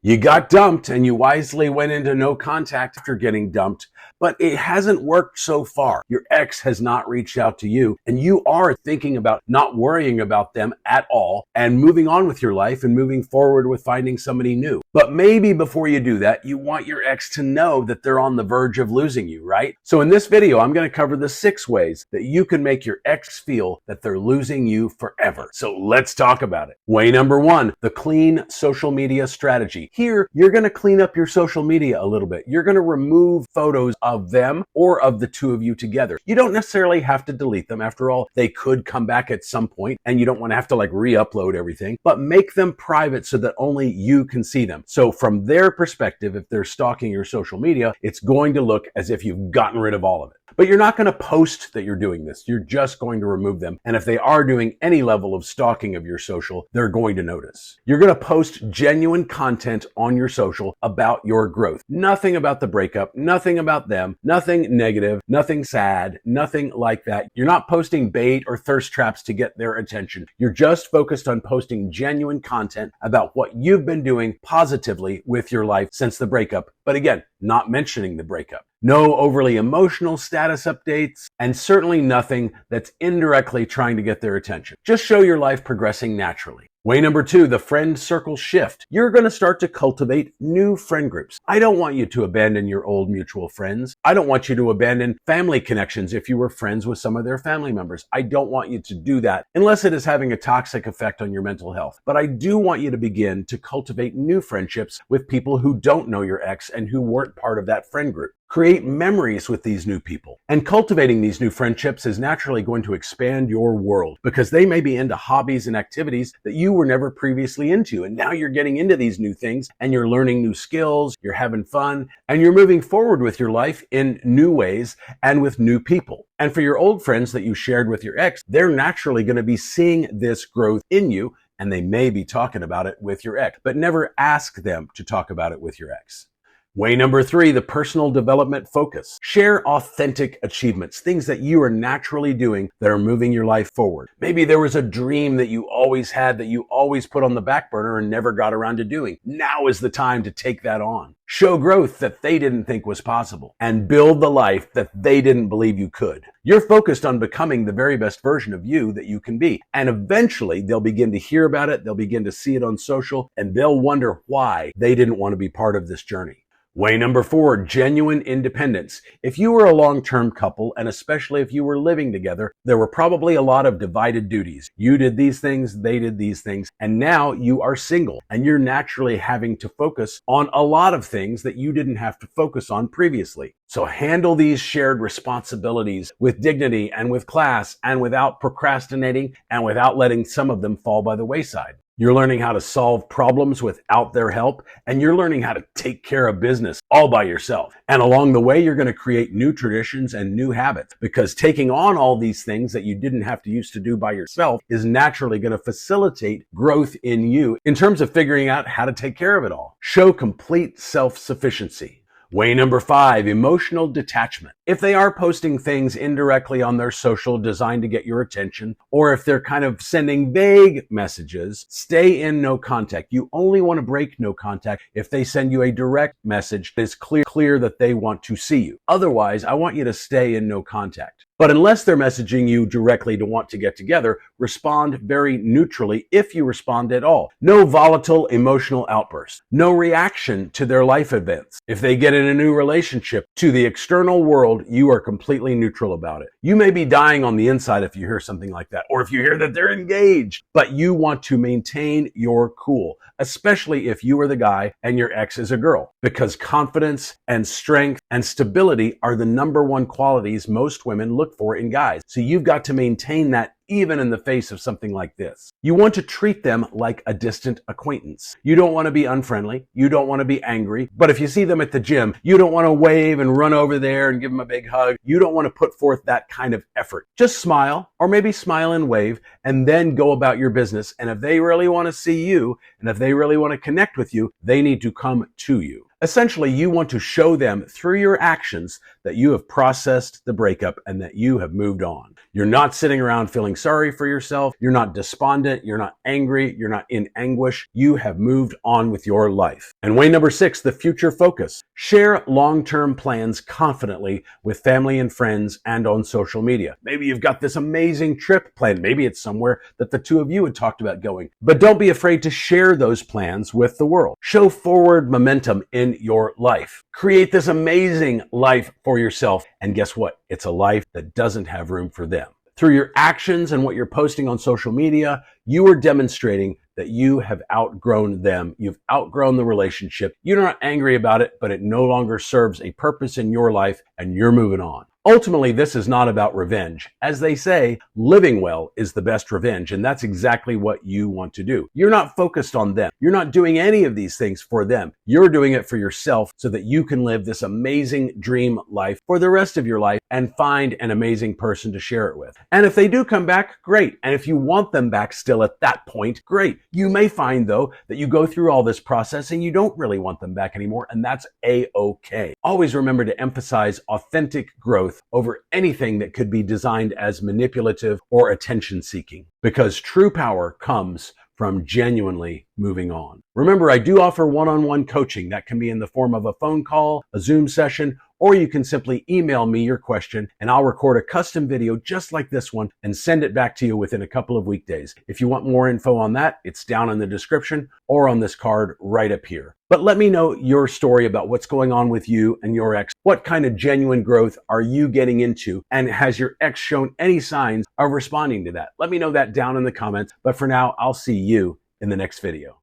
You got dumped and you wisely went into no contact after getting dumped, but it hasn't worked so far. Your ex has not reached out to you and you are thinking about not worrying about them at all and moving on with your life and moving forward with finding somebody new. But maybe before you do that, you want your ex to know that they're on the verge of losing you, right? So in this video, I'm going to cover the 6 ways that you can make your ex feel that they're losing you forever. So let's talk about it. Way number 1, the clean social media strategy. Here, you're going to clean up your social media a little bit. You're going to remove photos of them or of the two of you together. You don't necessarily have to delete them. After all, they could come back at some point and you don't want to have to re-upload everything, but make them private so that only you can see them. So from their perspective, if they're stalking your social media, it's going to look as if you've gotten rid of all of it. But you're not going to post that you're doing this. You're just going to remove them. And if they are doing any level of stalking of your social, they're going to notice. You're going to post genuine content on your social about your growth. Nothing about the breakup, nothing about them, nothing negative, nothing sad, nothing like that. You're not posting bait or thirst traps to get their attention. You're just focused on posting genuine content about what you've been doing positively with your life since the breakup. But again, not mentioning the breakup. No overly emotional status updates, and certainly nothing that's indirectly trying to get their attention. Just show your life progressing naturally. Way number 2, the friend circle shift. You're going to start to cultivate new friend groups. I don't want you to abandon your old mutual friends. I don't want you to abandon family connections if you were friends with some of their family members. I don't want you to do that unless it is having a toxic effect on your mental health. But I do want you to begin to cultivate new friendships with people who don't know your ex and who weren't part of that friend group. Create memories with these new people. And cultivating these new friendships is naturally going to expand your world because they may be into hobbies and activities that you were never previously into. And now you're getting into these new things and you're learning new skills, you're having fun, and you're moving forward with your life in new ways and with new people. And for your old friends that you shared with your ex, they're naturally going to be seeing this growth in you and they may be talking about it with your ex, but never ask them to talk about it with your ex. Way number 3, the personal development focus. Share authentic achievements, things that you are naturally doing that are moving your life forward. Maybe there was a dream that you always had that you always put on the back burner and never got around to doing. Now is the time to take that on. Show growth that they didn't think was possible and build the life that they didn't believe you could. You're focused on becoming the very best version of you that you can be. And eventually they'll begin to hear about it. They'll begin to see it on social and they'll wonder why they didn't want to be part of this journey. Way number 4, genuine independence. If you were a long-term couple, and especially if you were living together, there were probably a lot of divided duties. You did these things, they did these things, and now you are single, and you're naturally having to focus on a lot of things that you didn't have to focus on previously. So handle these shared responsibilities with dignity and with class and without procrastinating and without letting some of them fall by the wayside. You're learning how to solve problems without their help, and you're learning how to take care of business all by yourself. And along the way, you're going to create new traditions and new habits because taking on all these things that you didn't have to used to do by yourself is naturally going to facilitate growth in you in terms of figuring out how to take care of it all. Show complete self-sufficiency. Way number 5, emotional detachment. If they are posting things indirectly on their social designed to get your attention, or if they're kind of sending vague messages, stay in no contact. You only want to break no contact if they send you a direct message that is clear that they want to see you. Otherwise, I want you to stay in no contact. But unless they're messaging you directly to want to get together, respond very neutrally if you respond at all. No volatile emotional outbursts. No reaction to their life events. If they get in a new relationship, to the external world, you are completely neutral about it. You may be dying on the inside if you hear something like that, or if you hear that they're engaged, but you want to maintain your cool, especially if you are the guy and your ex is a girl, because confidence and strength and stability are the number 1 qualities most women look for in guys. So you've got to maintain that even in the face of something like this. You want to treat them like a distant acquaintance. You don't want to be unfriendly. You don't want to be angry. But if you see them at the gym, you don't want to wave and run over there and give them a big hug. You don't want to put forth that kind of effort. Just smile, or maybe smile and wave, and then go about your business. And if they really want to see you, and if they really want to connect with you, they need to come to you. Essentially, you want to show them through your actions that you have processed the breakup and that you have moved on. You're not sitting around feeling sorry for yourself. You're not despondent. You're not angry. You're not in anguish. You have moved on with your life. And way number 6, the future focus. Share long-term plans confidently with family and friends and on social media. Maybe you've got this amazing trip planned. Maybe it's somewhere that the two of you had talked about going. But don't be afraid to share those plans with the world. Show forward momentum in your life. Create this amazing life for yourself. And guess what? It's a life that doesn't have room for them. Through your actions and what you're posting on social media, you are demonstrating that you have outgrown them. You've outgrown the relationship. You're not angry about it, but it no longer serves a purpose in your life and you're moving on. Ultimately, this is not about revenge. As they say, living well is the best revenge, and that's exactly what you want to do. You're not focused on them. You're not doing any of these things for them. You're doing it for yourself so that you can live this amazing dream life for the rest of your life and find an amazing person to share it with. And if they do come back, great. And if you want them back still at that point, great. You may find, though, that you go through all this process and you don't really want them back anymore, and that's A-OK. Always remember to emphasize authentic growth over anything that could be designed as manipulative or attention-seeking, because true power comes from genuinely moving on. Remember, I do offer one-on-one coaching. That can be in the form of a phone call, a Zoom session, or you can simply email me your question and I'll record a custom video just like this one and send it back to you within a couple of weekdays. If you want more info on that, it's down in the description or on this card right up here. But let me know your story about what's going on with you and your ex. What kind of genuine growth are you getting into? And has your ex shown any signs of responding to that? Let me know that down in the comments. But for now, I'll see you in the next video.